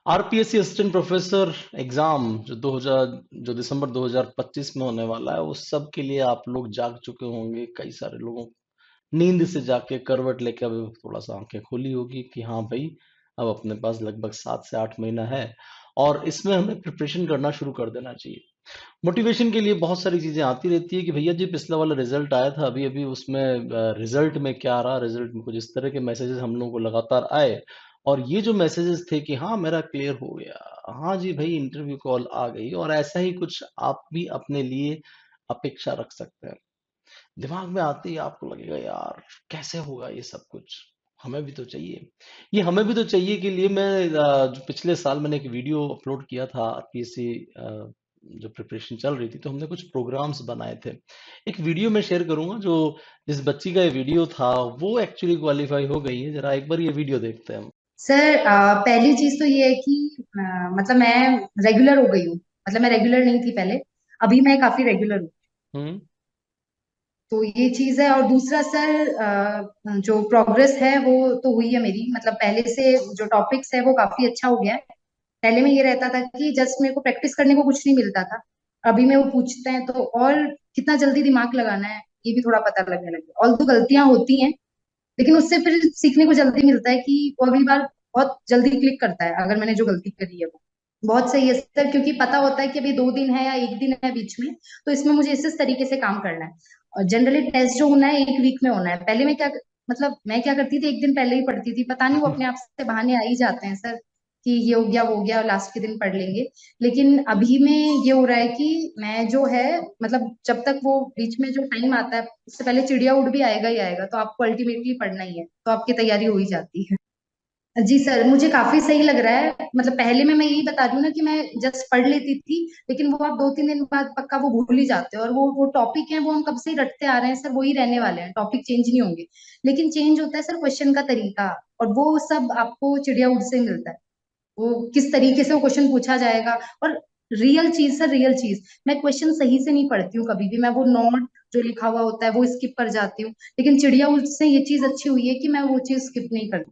RPSC assistant professor exam जो दिसंबर 2025 में होने वाला है, उस सब के लिए आप लोग जाग चुके होंगे। कई सारे लोगों नींद से जाके करवट लेके अब थोड़ा सा आंखें खोली होगी कि हाँ भाई, अब अपने पास लगभग 7 से 8 महीना है और इसमें हमें प्रिपरेशन करना शुरू कर देना चाहिए। मोटिवेशन के लिए बहुत सारी चीजें आती रहती है कि भैया जी पिछला वाला रिजल्ट आया था, अभी अभी उसमें रिजल्ट में क्या रहा, रिजल्ट में कुछ इस तरह के मैसेजेस हम लोगों को लगातार आए। और ये जो मैसेजेस थे कि हाँ मेरा क्लियर हो गया, हाँ जी भाई इंटरव्यू कॉल आ गई, और ऐसा ही कुछ आप भी अपने लिए अपेक्षा रख सकते हैं। दिमाग में आते ही आपको लगेगा यार कैसे होगा ये सब कुछ, हमें भी तो चाहिए। ये हमें भी तो चाहिए के लिए मैं जो पिछले साल मैंने एक वीडियो अपलोड किया था आरपीएससी जो प्रिपरेशन चल रही थी, तो हमने कुछ प्रोग्राम्स बनाए थे। एक वीडियो मैं शेयर करूंगा, जो जिस बच्ची का ये वीडियो था वो एक्चुअली क्वालिफाई हो गई है। जरा एक बार ये वीडियो देखते हैं हम। सर, पहली चीज तो ये है कि मतलब मैं रेगुलर हो गई हूँ। मतलब मैं रेगुलर नहीं थी पहले। अभी मैं काफी रेगुलर हूँ। हम्म। तो ये चीज है। और दूसरा सर, जो प्रोग्रेस है वो तो हुई है मेरी। मतलब पहले से जो टॉपिक्स है वो काफी अच्छा हो गया है। पहले में ये रहता था कि जस्ट मेरे को प्रैक्टिस करने को कुछ नहीं मिलता था। अभी में वो पूछते हैं तो और कितना जल्दी दिमाग लगाना है ये भी थोड़ा पता लगने लगा। ऑल तो गलतियां होती हैं, लेकिन उससे फिर सीखने को जल्दी मिलता है कि वो अगली बार बहुत जल्दी क्लिक करता है अगर मैंने जो गलती करी है वो। बहुत सही है सर, क्योंकि पता होता है कि अभी 2 दिन है या एक दिन है बीच में, तो इसमें मुझे इस तरीके से काम करना है। और जनरली टेस्ट जो होना है 1 वीक में होना है। पहले मैं क्या, मतलब मैं क्या करती थी, एक दिन पहले ही पढ़ती थी। पता नहीं वो अपने आप से बहाने आ ही जाते हैं सर कि ये हो गया वो हो गया, लास्ट के दिन पढ़ लेंगे। लेकिन अभी में ये हो रहा है कि मैं जो है, मतलब जब तक वो बीच में जो टाइम आता है उससे पहले चिड़िया उड़ भी आएगा ही आएगा, तो आपको अल्टीमेटली पढ़ना ही है, तो आपकी तैयारी हो ही जाती है। जी सर, मुझे काफी सही लग रहा है। मतलब पहले में मैं यही बता रही हूँ ना कि मैं जस्ट पढ़ लेती थी, लेकिन वो आप 2-3 दिन बाद पक्का वो भूल ही जाते हो। और वो टॉपिक है वो हम कब से ही रटते आ रहे हैं सर, वही रहने वाले हैं, टॉपिक चेंज नहीं होंगे। लेकिन चेंज होता है सर क्वेश्चन का तरीका। और वो सब आपको चिड़िया उड़ से मिलता है। वो किस तरीके से वो क्वेश्चन पूछा जाएगा। और रियल चीज सर, रियल चीज, मैं क्वेश्चन सही से नहीं पढ़ती हूँ कभी भी। मैं वो नोट जो लिखा हुआ होता है वो स्किप कर जाती हूँ। लेकिन चिड़िया उड़ से ये चीज अच्छी हुई है कि मैं वो चीज स्किप नहीं करती।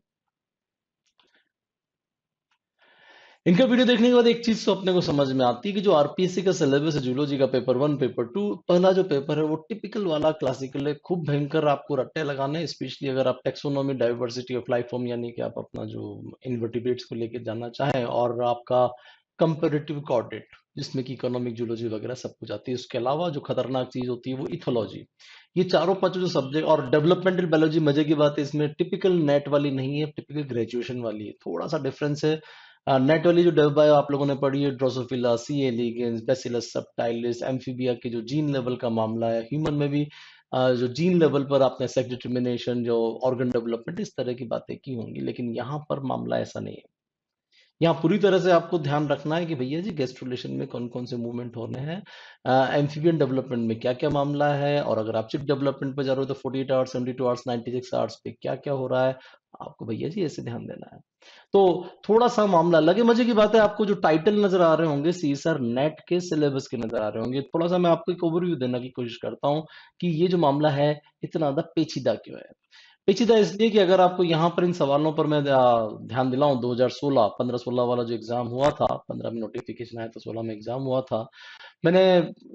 इनका वीडियो देखने के बाद एक चीज तो अपने को समझ में आती है कि जो आरपीएससी का सिलेबस है, जूलॉजी का पेपर 1 पेपर 2, पहला जो पेपर है वो टिपिकल वाला क्लासिकल है। खूब भयंकर आपको रट्टे लगाने हैं, स्पेशली अगर आप taxonomy diversity of life form यानी कि आप अपना जो इनवर्टिब्रेट्स को लेके जानना चाहें, और आपका कंपेरेटिव कॉर्डेट जिसमें कि इकोनॉमिक जूलॉजी वगैरह सब कुछ आती है। उसके अलावा जो खतरनाक चीज होती है वो इथोलॉजी। ये चारों पांचों जो सब्जेक्ट, और डेवलपमेंटल बायोलॉजी मजे की बात है इसमें टिपिकल नेट वाली नहीं है, टिपिकल ग्रेजुएशन वाली है। थोड़ा सा डिफरेंस है। नेट वाली जो डेव बायो आप लोगों ने पढ़ी है, ड्रोसोफिला, सी एलिगेंस, बैसिलस सबटाइलिस, एम्फीबिया के जो जीन लेवल का मामला है, ह्यूमन में भी जो जीन लेवल पर आपने सेक्स डिटर्मिनेशन, जो ऑर्गन डेवलपमेंट, इस तरह की बातें की होंगी। लेकिन यहाँ पर मामला ऐसा नहीं है। यहाँ पूरी तरह से आपको ध्यान रखना है कि भैया जी गेस्ट्रुलेशन में कौन कौन से मूवमेंट होने हैं, एम्फीबियन डेवलपमेंट में क्या क्या मामला है, और अगर आप चिक डेवलपमेंट पे जा रहे हो तो 48 आवर्स, 72 आवर्स, 96 आवर्स पे क्या क्या हो रहा है, आपको भैया जी ऐसे ध्यान देना है। तो थोड़ा सा मामला लगे मजे की बात है। आपको जो टाइटल नजर आ रहे होंगे सी सर नेट के सिलेबस के नजर आ रहे होंगे। थोड़ा सा मैं आपको एक ओवरव्यू देने की कोशिश करता हूँ कि ये जो मामला है इतना ज्यादा पेचीदा क्यों है। पेचीदा इसलिए कि अगर आपको यहाँ पर इन सवालों पर मैं ध्यान दिलाऊं, 2016 15-16 वाला जो एग्जाम हुआ था, 15 में नोटिफिकेशन आया तो 16 में एग्जाम हुआ था। मैंने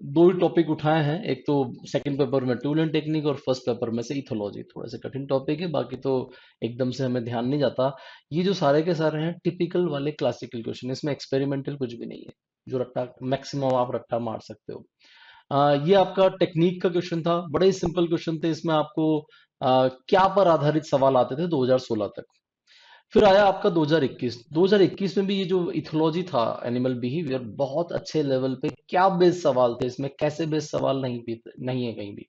दो ही टॉपिक उठाए हैं, एक तो सेकंड पेपर में टूल एंड टेक्निक, और फर्स्ट पेपर में से इथोलॉजी। थोड़े से कठिन टॉपिक है, बाकी तो एकदम से हमें ध्यान नहीं जाता। ये जो सारे के सारे हैं टिपिकल वाले क्लासिकल क्वेश्चन, इसमें एक्सपेरिमेंटल कुछ भी नहीं है। जो रट्टा मैक्सिमम आप रट्टा मार सकते हो। ये आपका टेक्निक का क्वेश्चन था, बड़े ही सिंपल क्वेश्चन थे। इसमें आपको क्या पर आधारित सवाल आते थे 2016 तक। फिर आया आपका 2021। 2021 में भी ये जो इथोलॉजी था, एनिमल बिहेवियर, बहुत अच्छे लेवल पे क्या बेस्ड सवाल थे इसमें, कैसे बेस्ड सवाल नहीं है कहीं भी।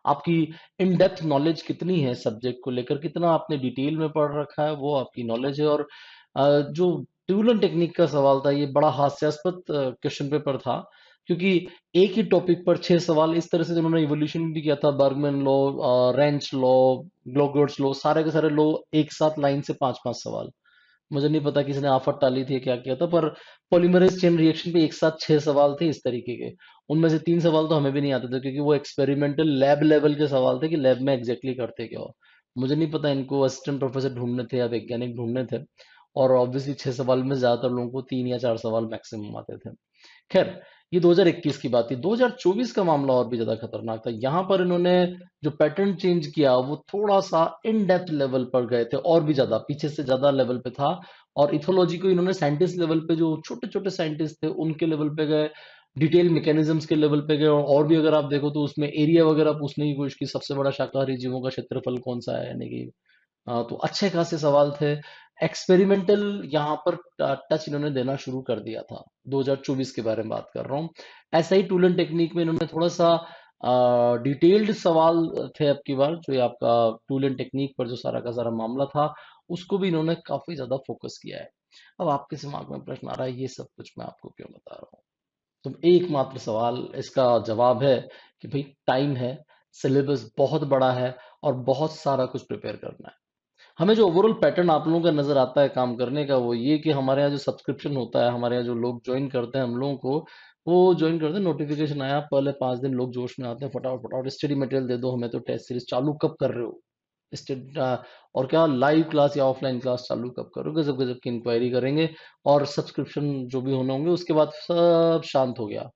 आपकी इन डेप्थ नॉलेज कितनी है सब्जेक्ट को लेकर, कितना आपने डिटेल में पढ़ रखा है, वो आपकी नॉलेज है। और जो टूल एंड टेक्निक का सवाल था, ये बड़ा हास्यास्पद क्वेश्चन पेपर था, क्योंकि एक ही टॉपिक पर 6 सवाल। इस तरह से उन्होंने इवोल्यूशन भी किया था, Bergmann law, Rensch law, Gloger's law, सारे के सारे लॉ एक साथ लाइन से 5-5 सवाल। मुझे नहीं पता किसी ने आफत टाली थी क्या किया था, पर पॉलीमरेज चेन रिएक्शन पे एक साथ 6 सवाल थे इस तरीके के। उनमें से 3 सवाल तो हमें भी नहीं आते थे, क्योंकि वो एक्सपेरिमेंटल लैब लेवल के सवाल थे कि लैब में एग्जैक्टली करते क्या हो। मुझे नहीं पता इनको असिस्टेंट प्रोफेसर ढूंढने थे या वैज्ञानिक ढूंढने थे। और ऑब्वियसली 6 सवाल में ज्यादातर लोगों को 3 या 4 सवाल मैक्सिमम आते थे। खैर, ये 2021 की बात थी। 2024 का मामला और भी ज्यादा खतरनाक था। यहाँ पर इन्होंने जो पैटर्न चेंज किया वो थोड़ा सा इन डेप्थ लेवल पर गए थे, और भी ज्यादा पीछे से ज्यादा लेवल पे था। और इथोलॉजी को इन्होंने साइंटिस्ट लेवल पे, जो छोटे छोटे साइंटिस्ट थे उनके लेवल पे गए, डिटेल मैकेनिज्म्स के लेवल पे गए। और भी अगर आप देखो तो उसमें एरिया वगैरह पूछने की कोशिश की, सबसे बड़ा शाकाहारी जीवों का क्षेत्रफल कौन सा है, यानी कि तो अच्छे खासे सवाल थे। एक्सपेरिमेंटल यहाँ पर टच इन्होंने देना शुरू कर दिया था। 2024 के बारे में बात कर रहा हूँ। ऐसा ही टूल एंड टेक्निक में इन्होंने थोड़ा सा डिटेल्ड सवाल थे अब की बार, जो ये आपका टूल एंड टेक्निक पर जो सारा का सारा मामला था, उसको भी इन्होंने काफी ज्यादा फोकस किया है। अब आपके दिमाग में प्रश्न आ रहा है, ये सब कुछ मैं आपको क्यों बता रहा हूँ? तो एकमात्र सवाल इसका जवाब है कि भाई टाइम है, सिलेबस बहुत बड़ा है, और बहुत सारा कुछ प्रिपेयर करना है। हमें जो ओवरऑल पैटर्न आप लोगों का नजर आता है काम करने का, वो ये कि हमारे यहाँ जो सब्सक्रिप्शन होता है, हमारे यहाँ जो लोग ज्वाइन करते हैं हम लोगों को, वो ज्वाइन करते हैं, नोटिफिकेशन आया, पहले 5 दिन लोग जोश में आते हैं, फटाफट फटाफट स्टडी मटेरियल दे दो हमें, तो टेस्ट सीरीज चालू कब कर रहे हो, और क्या लाइव क्लास या ऑफलाइन क्लास चालू कब करोगे, गजब गजब की इंक्वायरी करेंगे। और सब्सक्रिप्शन जो भी होने होंगे, उसके बाद सब शांत हो गया।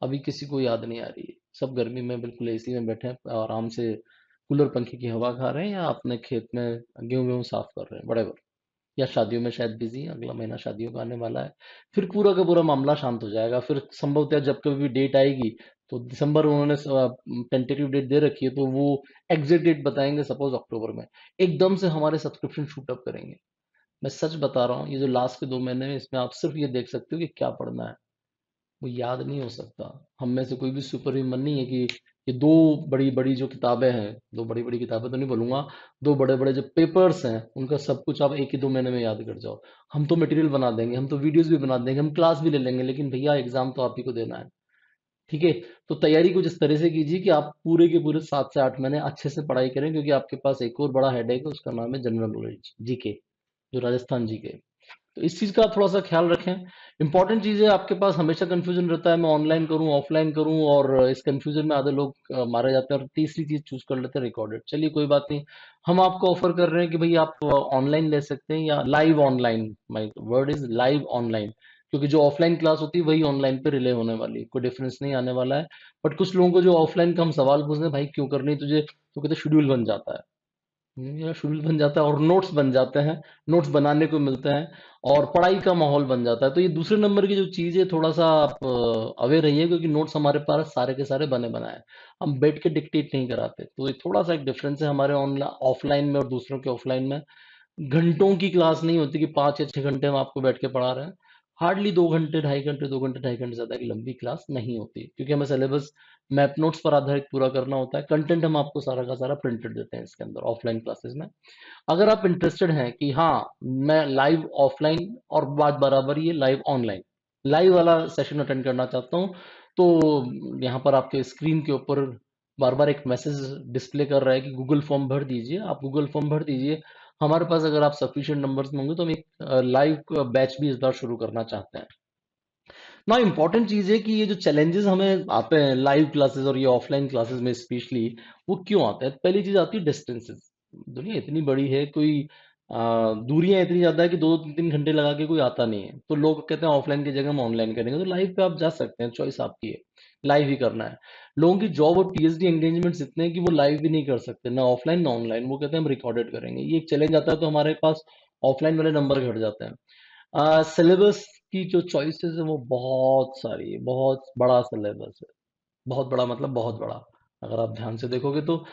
अभी किसी को याद नहीं आ रही है, सब गर्मी में बिल्कुल एसी में बैठे हैं, आराम से कूलर पंखे की हवा खा रहे हैं, या अपने खेत में गेहूं वेहूं साफ कर रहे हैं, बड़े, या शादियों में शायद बिजी हैं, अगला महीना शादियों का आने वाला है। फिर पूरा का पूरा मामला शांत हो जाएगा। फिर संभवतः जब कभी भी डेट आएगी, तो दिसंबर में उन्होंने टेंटेटिव डेट दे रखी है, तो वो एग्जैक्ट डेट बताएंगे, सपोज अक्टूबर में एकदम से हमारे सब्सक्रिप्शन शूट अप करेंगे। मैं सच बता रहा हूँ, ये जो लास्ट के 2 महीने में, इसमें आप सिर्फ ये देख सकते हो कि क्या पढ़ना है, वो याद नहीं हो सकता। हम में से कोई भी सुपर ह्यूमन नहीं है कि ये दो बड़ी बड़ी जो किताबें हैं, दो बड़ी बड़ी किताबें तो नहीं बोलूंगा, दो बड़े बड़े जो पेपर्स हैं, उनका सब कुछ आप 1 ही 2 महीने में याद कर जाओ। हम तो मटेरियल बना देंगे, हम तो वीडियोस भी बना देंगे, हम क्लास भी ले लेंगे, लेकिन भैया एग्जाम तो आप ही को देना है। ठीक है? तो तैयारी कुछ इस तरह से कीजिए कि आप पूरे के पूरे 7 से 8 महीने अच्छे से पढ़ाई करें, क्योंकि आपके पास एक और बड़ा हेडेक है, उसका नाम है जनरल नॉलेज, जीके, जो राजस्थान जीके। तो इस चीज का थोड़ा सा ख्याल रखें। इंपॉर्टेंट चीज है, आपके पास हमेशा कंफ्यूजन रहता है, मैं ऑनलाइन करूं ऑफलाइन करूं, और इस कंफ्यूजन में आधे लोग मारे जाते हैं, और तीसरी चीज चूज कर लेते हैं रिकॉर्डेड। चलिए कोई बात नहीं, हम आपको ऑफर कर रहे हैं कि भाई आप ऑनलाइन ले सकते हैं, या live online, my word is live online, क्योंकि जो ऑफलाइन क्लास होती है वही ऑनलाइन पे रिले होने वाली है, कोई डिफरेंस नहीं आने वाला है। बट कुछ लोगों को जो ऑफलाइन का हम सवाल पूछते हैं, भाई क्यों करनी है तुझे, तो कहते शेड्यूल बन जाता है। या शेड्यूल बन जाता है, और नोट्स बन जाते हैं, नोट्स बनाने को मिलते हैं, और पढ़ाई का माहौल बन जाता है। तो ये दूसरे नंबर की जो चीज है, थोड़ा सा आप अवेयर रहिए, क्योंकि नोट्स हमारे पास सारे के सारे बने बनाए हैं, हम बैठ के डिक्टेट नहीं कराते। तो ये थोड़ा सा एक डिफरेंस है हमारे ऑनलाइन ऑफलाइन में और दूसरों के ऑफलाइन में। घंटों की क्लास नहीं होती कि 5 या 6 घंटे हम आपको बैठ के पढ़ा रहे हैं। हार्डली 2 घंटे, 2.5 घंटे, 2 घंटे, 2.5 घंटे से ज्यादा की लंबी क्लास नहीं होती, क्योंकि हमें सिलेबस मैप नोट्स पर आधारित पूरा करना होता है। कंटेंट हम आपको सारा का सारा प्रिंटेड देते हैं इसके अंदर, ऑफलाइन क्लासेस में। अगर आप इंटरेस्टेड हैं कि हाँ, मैं लाइव ऑफलाइन और बात बराबर ये लाइव ऑनलाइन, लाइव वाला सेशन अटेंड करना चाहता हूँ, तो यहाँ पर आपके स्क्रीन के ऊपर बार बार एक मैसेज डिस्प्ले कर रहा है कि गूगल फॉर्म भर दीजिए। आप गूगल फॉर्म भर दीजिए। हमारे पास अगर आप सफिशिएंट नंबर्स में होंगे, तो हम एक लाइव बैच भी इस बार शुरू करना चाहते हैं ना। इंपॉर्टेंट चीज है कि ये जो चैलेंजेस हमें आते हैं लाइव क्लासेस और ये ऑफलाइन क्लासेस में स्पेशली, वो क्यों आते हैं? पहली चीज आती है डिस्टेंसेस। दुनिया इतनी बड़ी है, कोई दूरियां इतनी ज्यादा है कि 2 3 घंटे लगा के कोई आता नहीं है, तो लोग कहते हैं ऑफलाइन की जगह हम ऑनलाइन करेंगे। तो लाइव पे आप जा सकते हैं, चॉइस आपकी है, लाइव ही करना है। लोगों की जॉब और पीएचडी एंगेजमेंट्स इतने हैं कि वो लाइव भी नहीं कर सकते, ना ऑफलाइन ना ऑनलाइन, वो कहते हैं हम रिकॉर्डेड करेंगे। ये एक चैलेंज आता है, तो हमारे पास ऑफलाइन वाले नंबर घट जाते हैं। सिलेबस की जो चॉइसेस है वो बहुत सारी है, बहुत बड़ा सिलेबस है, बहुत बड़ा मतलब बहुत बड़ा। अगर आप ध्यान से देखोगे तो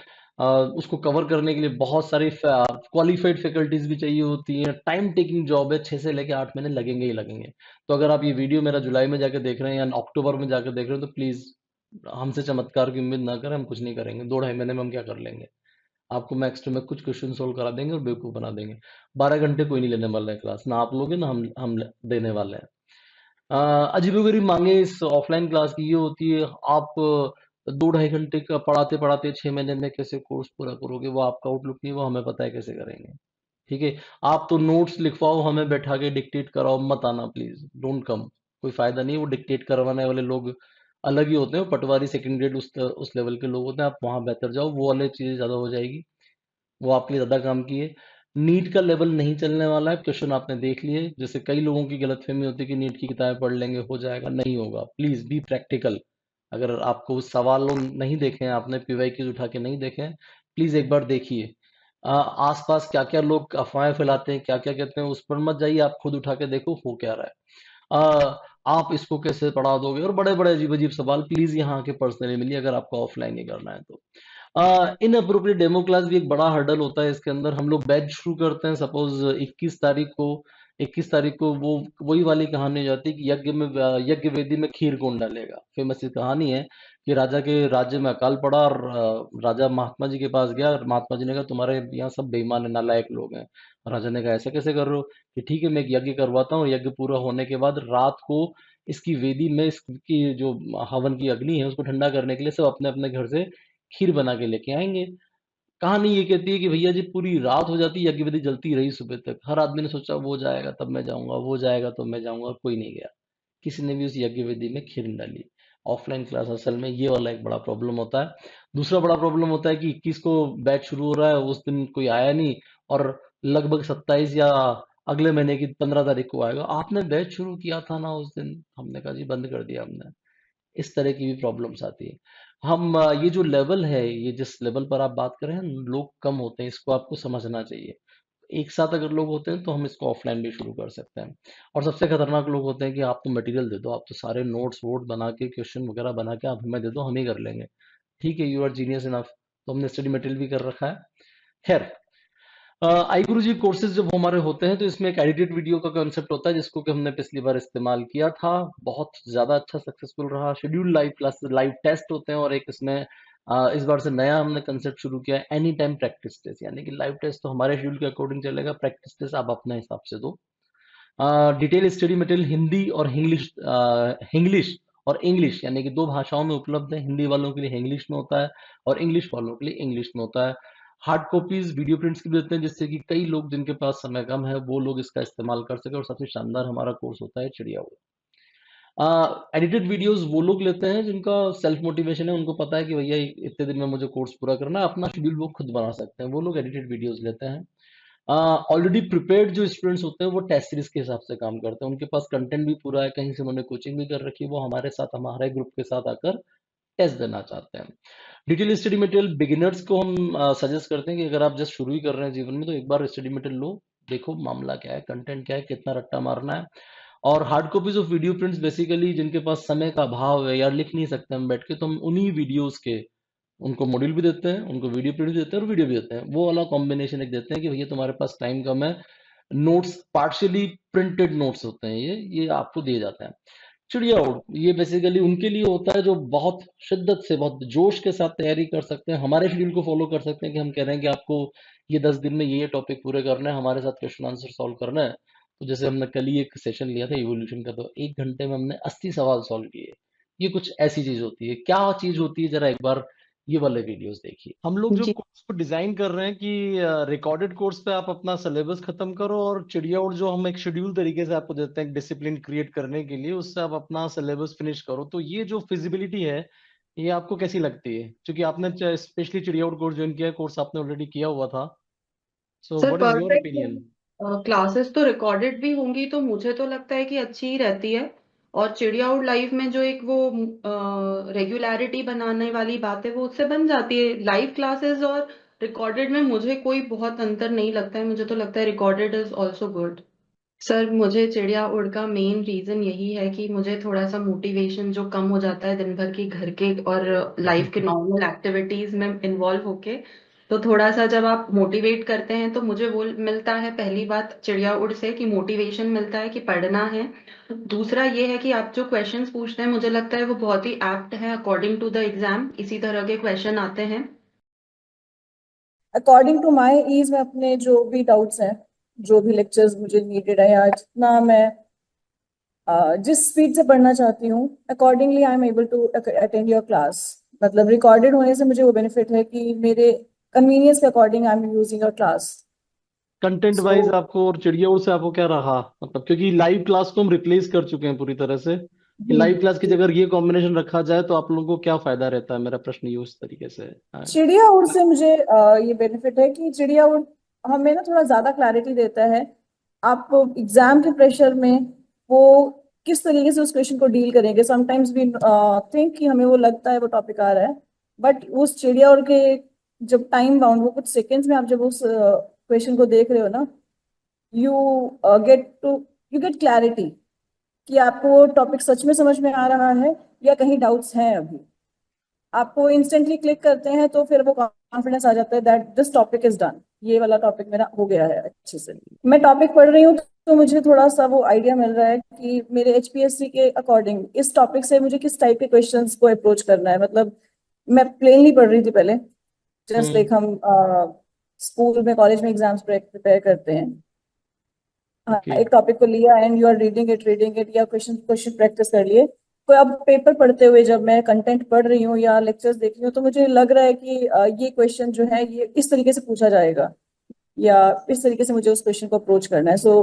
उसको कवर करने के लिए बहुत सारी क्वालिफाइड फैकल्टीज भी चाहिए होती हैं। टाइम टेकिंग जॉब है, 6 से लेकर 8 महीने लगेंगे ही लगेंगे। तो अगर आप ये वीडियो मेरा जुलाई में जाके देख रहे हैं या अक्टूबर में जाकर देख रहे हैं, तो प्लीज हमसे चमत्कार की उम्मीद ना करें, हम कुछ नहीं करेंगे। 2 ढाई महीने में हम क्या कर लेंगे? आपको मैक्स टू मैक्स कुछ क्वेश्चन सोल्व करा देंगे और बेवकूफ बना देंगे। 12 घंटे कोई नहीं लेने वाला है क्लास, ना आप लोगे ना हम देने वाले हैं। अजीबोगरीब मांगे इस ऑफलाइन क्लास की ये होती है, आप 2 ढाई घंटे का पढ़ाते पढ़ाते 6 महीने में कैसे कोर्स पूरा करोगे, वो आपका आउटलुक नहीं है, वो हमें पता है कैसे करेंगे। ठीक है? आप तो नोट्स लिखवाओ, हमें बैठा के डिक्टेट कराओ, मत आना प्लीज, डोंट कम। कोई फायदा नहीं है, वो डिक्टेट करवाने वाले लोग अलग ही होते हैं, पटवारी सेकंड ग्रेड उस लेवल के लोग होते हैं। आप वहां बेहतर जाओ, वो वाली चीजें ज्यादा हो जाएगी, वो आपके लिए ज्यादा काम की है। नीट का लेवल नहीं चलने वाला है। क्वेश्चन आपने देख लिए, जैसे कई लोगों की गलतफहमी होती है कि नीट की किताबें पढ़ लेंगे हो जाएगा, नहीं होगा। Please be practical. अगर आपको सवाल नहीं देखे हैं, आपने पीवाईक्यूज उठा के नहीं देखे हैं, प्लीज एक बार देखिए। आसपास क्या क्या लोग अफवाहें फैलाते हैं, क्या क्या कहते हैं, उस पर मत जाइए, आप खुद उठा के देखो हो क्या रहा है। आप इसको कैसे पढ़ा दोगे, और बड़े बड़े अजीब अजीब सवाल, प्लीज यहाँ आके पर्सनली मिलिए अगर आपको ऑफलाइन ही करना है तो। इन अप्रोप्रिएट डेमो क्लास भी एक बड़ा हर्डल होता है इसके अंदर। हम लोग बैच शुरू करते हैं सपोज 21 तारीख को वो वही वाली कहानी हो जाती है कि यज्ञ वेदी में खीर कौन डालेगा। फेमस ये कहानी है कि राजा के राज्य में अकाल पड़ा और राजा महात्मा जी के पास गया, और महात्मा जी ने कहा तुम्हारे यहाँ सब बेईमान है, नालायक लोग हैं। राजा ने कहा ऐसा कैसे कर रहे हो? कि ठीक है मैं एक यज्ञ करवाता हूँ, यज्ञ पूरा होने के बाद रात को इसकी वेदी में इसकी जो हवन की अग्नि है उसको ठंडा करने के लिए सब अपने अपने घर से खीर बना के लेके आएंगे। कहानी ये कहती है कि भैया जी पूरी रात हो जाती, यज्ञ विधि जलती रही सुबह तक। हर आदमी ने सोचा वो जाएगा तब मैं जाऊंगा, वो जाएगा तो मैं जाऊंगा, कोई नहीं गया। किसी ने भी उस यज्ञ विधि में खीर नहीं डाली। ऑफलाइन क्लास असल में ये वाला एक बड़ा प्रॉब्लम होता है। दूसरा बड़ा प्रॉब्लम होता है कि 21 को बैच शुरू हो रहा है, उस दिन कोई आया नहीं, और लगभग 27 या अगले महीने की 15 तारीख को आएगा, आपने बैच शुरू किया था ना उस दिन। हमने कहा जी बंद कर दिया हमने। इस तरह की भी प्रॉब्लम्स आती है। ये जो लेवल है, ये जिस लेवल पर आप बात कर रहे हैं, लोग कम होते हैं, इसको आपको समझना चाहिए। एक साथ अगर लोग होते हैं तो हम इसको ऑफलाइन भी शुरू कर सकते हैं। और सबसे खतरनाक लोग होते हैं कि आप तो मटेरियल दे दो, आप तो सारे नोट्स वोट बना के क्वेश्चन वगैरह बना के आप हमें दे दो, हम ही कर लेंगे। ठीक है, यू आर जीनियस इनफ, तो हमने स्टडी मटेरियल भी कर रखा है। खैर, आई गुरु जी कोर्सेज जब हमारे होते हैं तो इसमें एक एडिटेड वीडियो का कंसेप्ट होता है, जिसको कि हमने पिछली बार इस्तेमाल किया था, बहुत ज्यादा अच्छा सक्सेसफुल रहा। Schedule live classes, live test होते हैं, और एक इसमें इस बार से नया हमने कंसेप्ट शुरू किया है, एनी टाइम प्रैक्टिस टेस्ट। यानी कि लाइव टेस्ट तो हमारे शेड्यूल के अकॉर्डिंग चलेगा, प्रैक्टिस टेस्ट आप अपने हिसाब से दो। डिटेल स्टडी मटेरियल हिंदी और इंग्लिश और इंग्लिश यानी कि दो भाषाओं में उपलब्ध है। हिंदी वालों के लिए इंग्लिश में होता है, और इंग्लिश वालों के लिए इंग्लिश में होता है। हार्ड कॉपीज वीडियो प्रिंट्स की भी देते हैं, जिससे कि कई लोग जिनके पास समय कम है वो लोग इसका इस्तेमाल कर सके। और सबसे शानदार हमारा कोर्स होता है चिड़िया उड़। एडिटेड वीडियोस वो लोग लेते हैं जिनका सेल्फ मोटिवेशन है, उनको पता है कि भैया इतने दिन में मुझे कोर्स पूरा करना है, अपना शेड्यूल वो खुद बना सकते हैं, वो लोग एडिटेड वीडियोस लेते हैं। ऑलरेडी प्रिपेयर्ड जो स्टूडेंट्स होते हैं वो टेस्ट सीरीज के हिसाब से काम करते हैं, उनके पास कंटेंट भी पूरा है, कहीं से उन्होंने कोचिंग भी कर रखी है, वो हमारे साथ हमारे ग्रुप के साथ आकर टेस्ट देना चाहते हैं। डिटेल स्टडी मटेरियल बिगिनर्स को हम सजेस्ट करते हैं कि अगर आप जस्ट शुरू ही कर रहे हैं जीवन में, तो एक बार स्टडी मटेरियल लो, देखो मामला क्या है, कंटेंट क्या है, कितना रट्टा मारना है। और hard copies of video prints basically जिनके पास समय का अभाव है, यार लिख नहीं सकते हम बैठ के, तो हम उन्हीं वीडियोस के उनको मॉड्यूल भी देते हैं, उनको वीडियो प्रिंट भी देते हैं और वीडियो भी देते हैं। वो वाला कॉम्बिनेशन एक देते हैं कि भैया तुम्हारे पास टाइम कम है, नोट्स पार्शियली प्रिंटेड नोट्स होते हैं, ये आपको दिए जाते हैं। चिड़िया उड़ ये बेसिकली उनके लिए होता है जो बहुत शिद्दत से, बहुत जोश के साथ तैयारी कर सकते हैं, हमारे शेड्यूल को फॉलो कर सकते हैं कि हम कह रहे हैं कि आपको ये 10 दिन में ये टॉपिक पूरे करना है, हमारे साथ क्वेश्चन आंसर सॉल्व करना है। तो जैसे हमने कल ही एक सेशन लिया था इवोल्यूशन का, तो 1 घंटे में हमने 80 सवाल सॉल्व किए। ये कुछ ऐसी चीज होती है। क्या चीज होती है, जरा एक बार ये वाले वीडियोस देखिए। हम लोग जो जी कोर्स को डिजाइन कर रहे हैं कि रिकॉर्डेड कोर्स पे आप अपना सिलेबस खत्म करो, और चिड़िया उड़ जो हम एक शेड्यूल तरीके से आपको देते हैं डिसिप्लिन क्रिएट करने के लिए, उससे आप अपना सिलेबस फिनिश करो। तो ये जो फिजिबिलिटी है, ये आपको कैसी लगती है? क्योंकि आपने स्पेशली चिड़िया उड़ कोर्स ज्वाइन किया है, कोर्स आपने ऑलरेडी किया हुआ था। So sir, what is your perfect. Opinion? Classes तो रिकॉर्डेड भी होंगी तो मुझे तो लगता है कि अच्छी ही रहती है। और चिड़िया उड़ लाइव में जो एक वो रेगुलरिटी बनाने वाली बात है वो उससे बन जाती है। लाइव क्लासेस और रिकॉर्डेड में मुझे कोई बहुत अंतर नहीं लगता है। मुझे तो लगता है recorded is also good. Sir, मुझे चिड़िया उड़ का मेन रीजन यही है कि मुझे थोड़ा सा मोटिवेशन जो कम हो जाता है दिन भर की घर के और लाइफ के नॉर्मल एक्टिविटीज में इन्वॉल्व होके, तो थोड़ा सा जब आप मोटिवेट करते हैं तो मुझे वो मिलता है। पहली बात चिड़िया उड़ से कि मोटिवेशन मिलता है कि पढ़ना है। दूसरा ये है कि आप जो क्वेश्चंस पूछते हैं मुझे लगता है वो बहुत ही एप्ट है अकॉर्डिंग टू द एग्जाम। इसी तरह के क्वेश्चन आते हैं। अकॉर्डिंग टू माई ईज में अपने जो भी डाउट्स हैं, जो भी लेक्चर्स मुझे नीडेड है या जितना मैं जिस स्पीड से पढ़ना चाहती हूँ, accordingly I am able to attend your class. मतलब रिकॉर्डेड होने से मुझे वो बेनिफिट है कि मेरे कन्वीनियंस के according I am using your class. Content wise so आपको और चिड़िया उड़ से आपको क्या रहा, मतलब क्योंकि लाइव क्लास को हम रिप्लेस कर चुके हैं पूरी तरह से, कि जी लाइव क्लास की जी। जगह ये कॉम्बिनेशन रखा जाए तो आप लोगों को क्या फायदा रहता है? मेरा प्रश्न ये उस तरीके से है। हाँ। चिड़िया उड़ से मुझे ये बेनिफिट है कि चिड़िया उड़ हमें ना थोड़ा ज्यादा क्लैरिटी देता है। आप एग्जाम के प्रेशर में वो किस तरीके से उस क्वेश्चन को डील करेंगे। समटाइम्स वी थिंक कि हमें वो लगता है वो टॉपिक आ रहा है, बट उस चिड़िया उड़ के जब टाइम बाउंड, वो कुछ सेकेंड्स में आप जब उस क्वेश्चन को देख रहे हो ना, you get to you get clarity कि आपको वो टॉपिक सच में समझ में आ रहा है या कहीं डाउट्स हैं अभी। आपको इंस्टेंटली क्लिक करते हैं तो फिर वो कॉन्फिडेंस आ जाता है that this topic is done, ये वाला टॉपिक मेरा हो गया है अच्छे से। मैं टॉपिक पढ़ रही हूँ तो मुझे थोड़ा सा वो आइडिया मिल रहा है कि मेरे एचपीएससी के अकॉर्डिंग इस टॉपिक से मुझे किस टाइप के क्वेश्चंस को अप्रोच करना है। मतलब मैं प्लेनली पढ़ रही थी पहले, जस्ट लाइक हम स्कूल में कॉलेज में एग्जाम्स प्रिपेयर करते हैं। हाँ, ओके। एक टॉपिक को लिया and you are reading it या क्वेश्चन क्वेश्चन प्रैक्टिस कर लिए। तो अब पेपर पढ़ते हुए जब मैं कंटेंट पढ़ रही हूँ या लेक्चर्स देख रही हूँ तो मुझे लग रहा है कि ये क्वेश्चन जो है ये इस तरीके से पूछा जाएगा या इस तरीके से मुझे उस क्वेश्चन को अप्रोच करना है। सो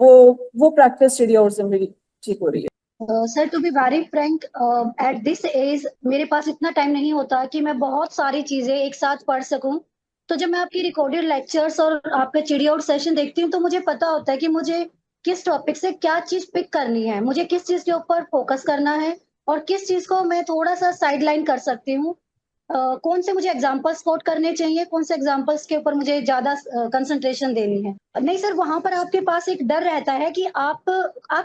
वो प्रैक्टिस चिड़िया और से मेरी ठीक हो रही है। Sir to be very frank, at this age मेरे पास इतना टाइम नहीं होता कि मैं बहुत सारी चीजें एक साथ पढ़ सकूं। तो जब मैं आपकी रिकॉर्डेड लेक्चर्स और आपका चिड़िया आउट सेशन देखती हूँ तो मुझे पता होता है कि मुझे किस टॉपिक से क्या चीज पिक करनी है, मुझे किस चीज के ऊपर फोकस करना है और किस चीज को मैं थोड़ा सा साइड लाइन कर सकती हूँ। कौन से मुझे एग्जाम्पल्स कोट करने चाहिए, कौन से एग्जाम्पल्स के ऊपर मुझे ज्यादा कंसंट्रेशन देनी है। नहीं सर, वहां पर आपके पास एक डर रहता है कि आप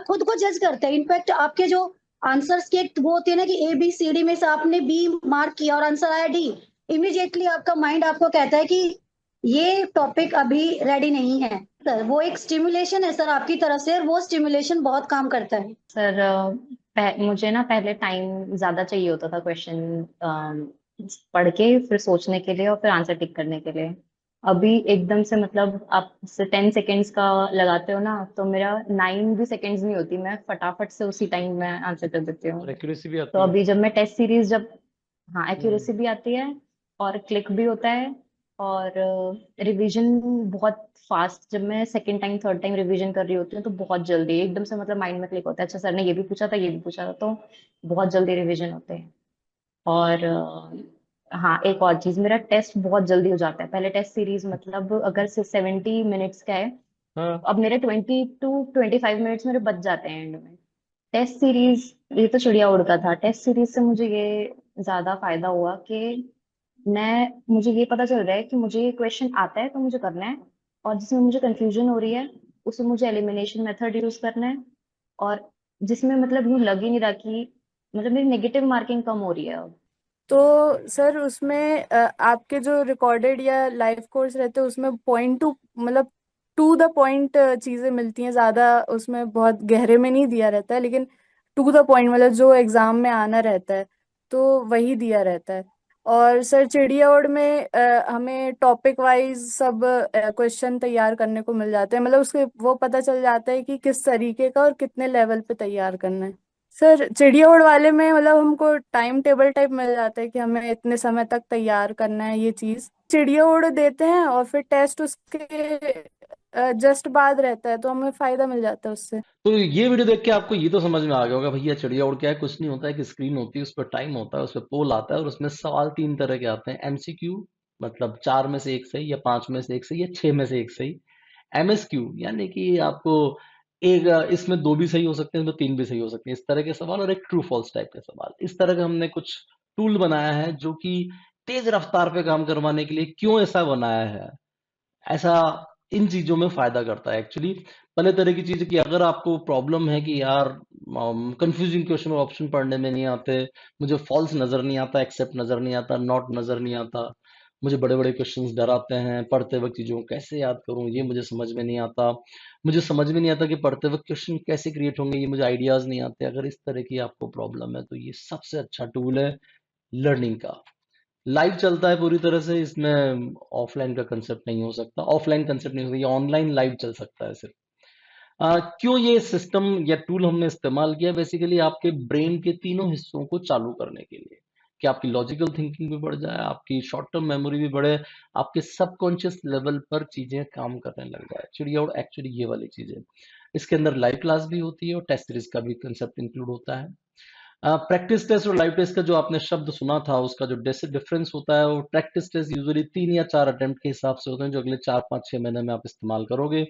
खुद को जज करते हैं। इनफैक्ट आपके जो आंसर्स की एक वो होती है ना कि ABCD में से आपने B मार्क किया और आंसर आया D, इमीडिएटली आपका माइंड आपको कहता है कि ये टॉपिक अभी रेडी नहीं है। सर वो एक स्टिमुलेशन है सर आपकी तरफ से, और वो स्टिमुलेशन बहुत काम करता है। सर मुझे ना पहले टाइम ज्यादा चाहिए होता था क्वेश्चन पढ़ के फिर सोचने के लिए और फिर आंसर टिक करने के लिए। अभी एकदम से मतलब आप 10 सेकेंड्स का लगाते हो ना तो मेरा 9 भी सेकेंड्स नहीं होती, मैं फटाफट से उसी टाइम में आंसर कर देती और हूँ। एक्यूरेसी भी तो आती है। अभी जब मैं टेस्ट सीरीज हाँ हम्म। एक्यूरेसी भी आती है और क्लिक भी होता है और रिवीजन बहुत फास्ट। जब मैं second time third time revision कर रही होती हूँ तो बहुत जल्दी एकदम से मतलब माइंड में क्लिक होता है, अच्छा सर ने ये भी पूछा था ये भी पूछा था, तो बहुत जल्दी रिवीजन होते हैं। और हाँ एक और चीज, मेरा टेस्ट बहुत जल्दी हो जाता है। पहले टेस्ट सीरीज मतलब अगर 70 मिनट्स का है, हाँ। अब मेरे 20 to 25 मिनट्स मेरे बच जाते हैं एंड में। टेस्ट सीरीज, ये तो चिड़िया उड़ का था, टेस्ट सीरीज से मुझे ये ज्यादा फायदा हुआ कि मुझे ये पता चल रहा है कि मुझे ये क्वेश्चन आता है तो मुझे करना है, और जिसमें मुझे कंफ्यूजन हो रही है उसमें मुझे एलिमिनेशन मेथड यूज करना है, और जिसमें मतलब यूं लग ही नहीं रहा कि मतलब मेरी नेगेटिव मार्किंग कम हो रही है अब। तो सर उसमें आपके जो रिकॉर्डेड या लाइव कोर्स रहते हैं उसमें पॉइंट टू मतलब टू द पॉइंट चीजें मिलती हैं ज्यादा, उसमें बहुत गहरे में नहीं दिया रहता है, लेकिन टू द पॉइंट मतलब जो एग्जाम में आना रहता है तो वही दिया रहता है। और सर चिड़िया उड़ में हमें टॉपिक वाइज सब क्वेश्चन तैयार करने को मिल जाते हैं, मतलब उसके वो पता चल जाता है कि किस तरीके का और कितने लेवल पे तैयार करना है। सर चिड़िया उड़ वाले में मतलब हमको टाइम टेबल टाइप मिल जाता है कि हमें इतने समय तक तैयार करना है ये चीज। चिड़िया उड़ देते हैं और फिर टेस्ट उसके जस्ट बाद रहता है तो हमें फायदा मिल जाता है उससे। तो ये वीडियो देख के आपको ये तो समझ में आ गया होगा भैया चिड़िया उड़ क्या है। कुछ नहीं होता है कि स्क्रीन होती है, उस पर टाइम होता है, उस पर पोल आता है और उसमें सवाल 3 तरह के आते हैं। MCQ मतलब 4 में से 1 सही या 5 में से 1 सही या 6 में से 1 सही। MSQ यानी कि आपको एक इसमें 2 भी सही हो सकते हैं, इसमें 3 भी सही हो सकते हैं, इस तरह के सवाल, और एक ट्रू फॉल्स टाइप के सवाल। इस तरह का हमने कुछ टूल बनाया है जो कि तेज रफ्तार पे काम करवाने के लिए। क्यों ऐसा बनाया है? ऐसा इन चीजों में फायदा करता है एक्चुअली। पहले तरह की चीज कि अगर आपको प्रॉब्लम है कि यार कंफ्यूजिंग क्वेश्चन और ऑप्शन पढ़ने में नहीं आते, मुझे फॉल्स नजर नहीं आता, एक्सेप्ट नजर नहीं आता, नॉट नजर नहीं आता, मुझे बड़े बड़े क्वेश्चंस डराते हैं, पढ़ते वक्त चीजों को कैसे याद करूं ये मुझे समझ में नहीं आता, मुझे समझ में नहीं आता कि पढ़ते वक्त क्वेश्चन कैसे क्रिएट होंगे, ये मुझे आइडियाज नहीं आते। अगर इस तरह की आपको प्रॉब्लम है तो ये सबसे अच्छा टूल है लर्निंग का। लाइव चलता है पूरी तरह से, इसमें ऑफलाइन का कंसेप्ट नहीं हो सकता, ऑफलाइन कंसेप्ट नहीं हो सकता, ये ऑनलाइन लाइव चल सकता है सिर्फ। क्यों ये सिस्टम या टूल हमने इस्तेमाल किया? बेसिकली आपके ब्रेन के तीनों हिस्सों को चालू करने के लिए कि आपकी लॉजिकल थिंकिंग भी बढ़ जाए, आपकी शॉर्ट टर्म मेमोरी भी बढ़े, आपके सबकॉन्शियस लेवल पर चीजें काम करने लग जाए। चिड़िया और एक्चुअली ये वाली चीजें, इसके अंदर लाइव क्लास भी होती है और टेस्ट सीरीज का भी कंसेप्ट इंक्लूड होता है। प्रैक्टिस टेस्ट और लाइव टेस्ट का जो आपने शब्द सुना था, उसका जो डिफरेंस होता है, वो प्रैक्टिस टेस्ट यूजुअली 3 या 4 अटेम्प्ट के हिसाब से होते हैं, जो अगले 4, 5, 6 महीने में आप इस्तेमाल करोगे।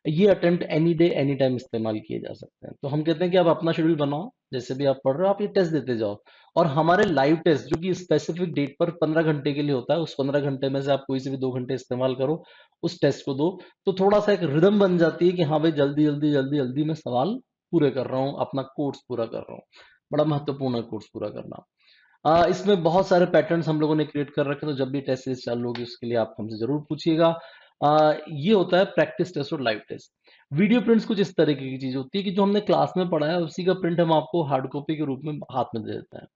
ये attempt any day any time इस्तेमाल किए जा सकते हैं। तो हम कहते हैं कि आप अपना शेड्यूल बनाओ, जैसे भी आप पढ़ रहे हो आप ये टेस्ट देते जाओ, और हमारे लाइव टेस्ट जो कि स्पेसिफिक डेट पर 15 घंटे के लिए होता है, उस 15 घंटे में से आप कोई से भी 2 घंटे इस्तेमाल करो, उस टेस्ट को दो, तो थोड़ा सा एक रिदम बन जाती है कि हाँ भाई जल्दी जल्दी जल्दी जल्दी मैं सवाल पूरे कर रहा हूँ, अपना कोर्स पूरा कर रहा हूँ। बड़ा महत्वपूर्ण है कोर्स पूरा करना। इसमें बहुत सारे पैटर्न्स हम लोगों ने क्रिएट कर रखे हैं, तो जब भी टेस्ट सीरीज चालू होगी उसके लिए आप हमसे जरूर पूछिएगा। ये होता है प्रैक्टिस टेस्ट और लाइव टेस्ट। वीडियो प्रिंट्स कुछ इस तरीके की चीज होती है कि जो हमने क्लास में पढ़ा है उसी का प्रिंट हम आपको हार्ड कॉपी के रूप में हाथ में दे देते हैं।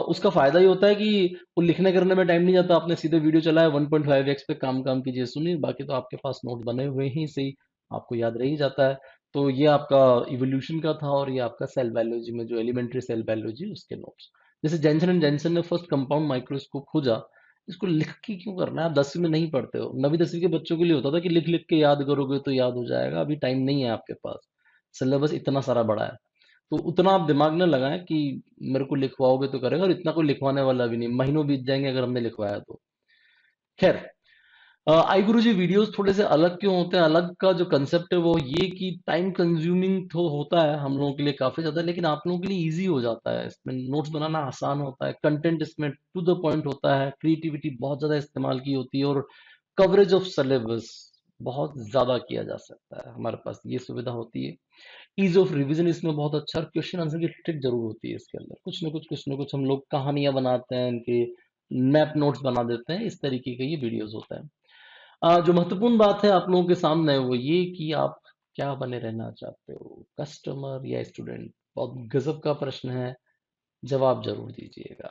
उसका फायदा ये होता है कि वो लिखने करने में टाइम नहीं जाता, आपने सीधे वीडियो चलाया 1.5x पे काम काम कीजिए सुनिए, बाकी तो आपके पास नोट बने हुए ही सही आपको याद रह ही जाता है। तो ये आपका इवोल्यूशन का था, और ये आपका सेल बायोलॉजी में जो एलिमेंट्री सेल बायोलॉजी उसके नोट्स। जैसे जेंसन एंड जेंसन ने फर्स्ट कंपाउंड माइक्रोस्कोप खोजा, इसको लिख के क्यों करना है, आप 10वीं में नहीं पढ़ते हो। 9वीं 10वीं के बच्चों के लिए होता था कि लिख लिख के याद करोगे तो याद हो जाएगा, अभी टाइम नहीं है आपके पास, सिलेबस इतना सारा बड़ा है, तो उतना आप दिमाग न लगाएं कि मेरे को लिखवाओगे तो करेगा, और इतना कोई लिखवाने वाला भी नहीं, महीनों बीत जाएंगे अगर हमने लिखवाया तो। खैर, आई गुरु जी वीडियोस थोड़े से अलग क्यों होते हैं, अलग का जो कंसेप्ट है वो ये कि टाइम कंज्यूमिंग तो होता है हम लोगों के लिए काफी ज्यादा, लेकिन आप लोगों के लिए इजी हो जाता है, इसमें नोट्स बनाना आसान होता है, कंटेंट इसमें टू द पॉइंट होता है, क्रिएटिविटी बहुत ज्यादा इस्तेमाल की होती है, और कवरेज ऑफ सिलेबस बहुत ज्यादा किया जा सकता है, हमारे पास ये सुविधा होती है। ईज ऑफ रिवीजन इसमें बहुत अच्छा, और क्वेश्चन आंसर की ट्रिक जरूर होती है इसके अंदर, कुछ न कुछ हम लोग कहानियां बनाते हैं, इनके मैप नोट्स बना देते हैं, इस तरीके का ये वीडियोस होता है। जो महत्वपूर्ण बात है आप लोगों के सामने वो ये कि आप क्या बने रहना चाहते हो, कस्टमर या स्टूडेंट? बहुत गजब का प्रश्न है, जवाब जरूर दीजिएगा।